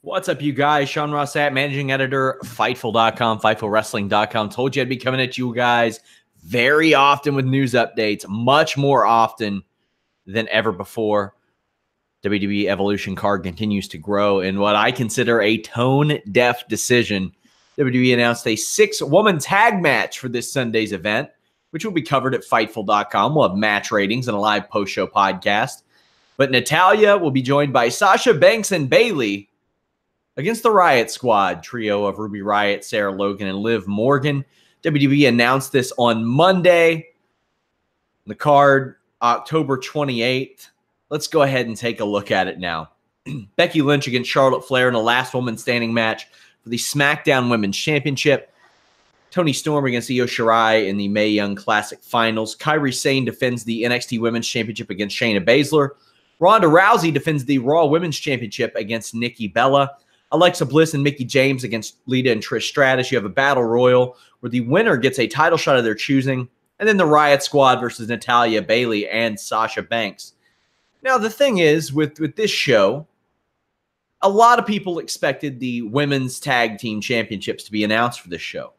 What's up, you guys? Sean Ross Sapp, managing editor, Fightful.com, FightfulWrestling.com. Told you I'd be coming at you guys very often with news updates, much more often than ever before. WWE Evolution card continues to grow in what I consider a tone-deaf decision. WWE announced a 6-woman tag match for this Sunday's event, which will be covered at Fightful.com. We'll have match ratings and a live post-show podcast. But Natalya will be joined by Sasha Banks and Bayley against the Riott Squad, trio of Ruby Riott, Sarah Logan, and Liv Morgan. WWE announced this on Monday. The card, October 28th. Let's go ahead and take a look at it now. Becky Lynch against Charlotte Flair in a last woman standing match for the SmackDown Women's Championship. Toni Storm against Io Shirai in the Mae Young Classic Finals. Kairi Sane defends the NXT Women's Championship against Shayna Baszler. Ronda Rousey defends the Raw Women's Championship against Nikki Bella. Alexa Bliss and Mickie James against Lita and Trish Stratus. You have a battle royal where the winner gets a title shot of their choosing. And then the Riott Squad versus Natalya, Bayley, and Sasha Banks. Now, the thing is, with this show, a lot of people expected the Women's Tag Team Championships to be announced for this show.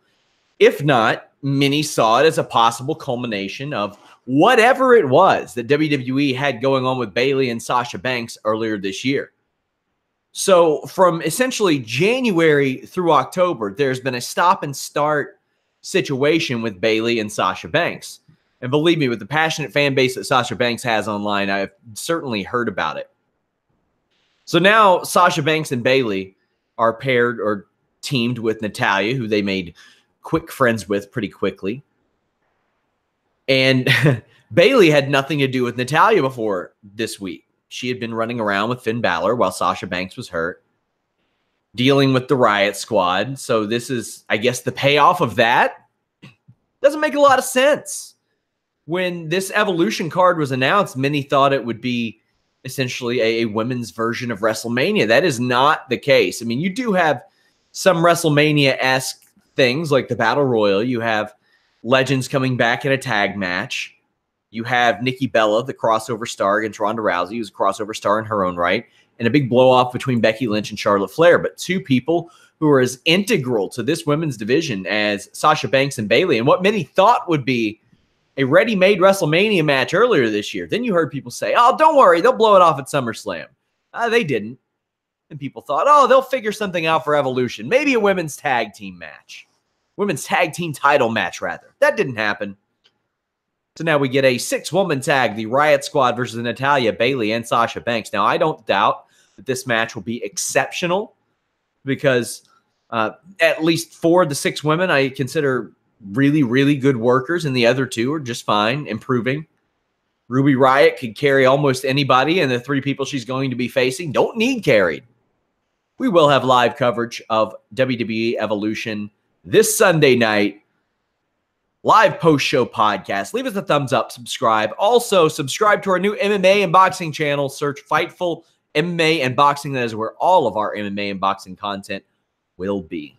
If not, many saw it as a possible culmination of whatever it was that WWE had going on with Bayley and Sasha Banks earlier this year. So from essentially January through October, there's been a stop and start situation with Bayley and Sasha Banks. And believe me, with the passionate fan base that Sasha Banks has online, I've certainly heard about it. So now Sasha Banks and Bayley are paired or teamed with Natalya, who they made quick friends with pretty quickly. And Bayley had nothing to do with Natalya before this week. She had been running around with Finn Balor while Sasha Banks was hurt, dealing with the Riott Squad. So this is, I guess, the payoff of that. Doesn't make a lot of sense. When this Evolution card was announced, many thought it would be essentially a women's version of WrestleMania. That is not the case. I mean, you do have some WrestleMania-esque things like the Battle Royal. You have legends coming back in a tag match. You have Nikki Bella, the crossover star, against Ronda Rousey, who's a crossover star in her own right, and a big blow-off between Becky Lynch and Charlotte Flair. But two people who are as integral to this women's division as Sasha Banks and Bayley, and what many thought would be a ready-made WrestleMania match earlier this year. Then you heard people say, oh, don't worry, they'll blow it off at SummerSlam. They didn't. And people thought, oh, they'll figure something out for Evolution. Maybe a women's tag team match. Women's tag team title match, rather. That didn't happen. So now we get a 6-woman tag, the Riott Squad versus Natalya, Bayley, and Sasha Banks. Now, I don't doubt that this match will be exceptional because at least 4 of the 6 women I consider really, really good workers, and the other 2 are just fine, improving. Ruby Riott could carry almost anybody, and the 3 people she's going to be facing don't need carried. We will have live coverage of WWE Evolution this Sunday night. Live post-show podcast. Leave us a thumbs up, subscribe. Also, subscribe to our new MMA and boxing channel. Search Fightful MMA and Boxing. That is where all of our MMA and boxing content will be.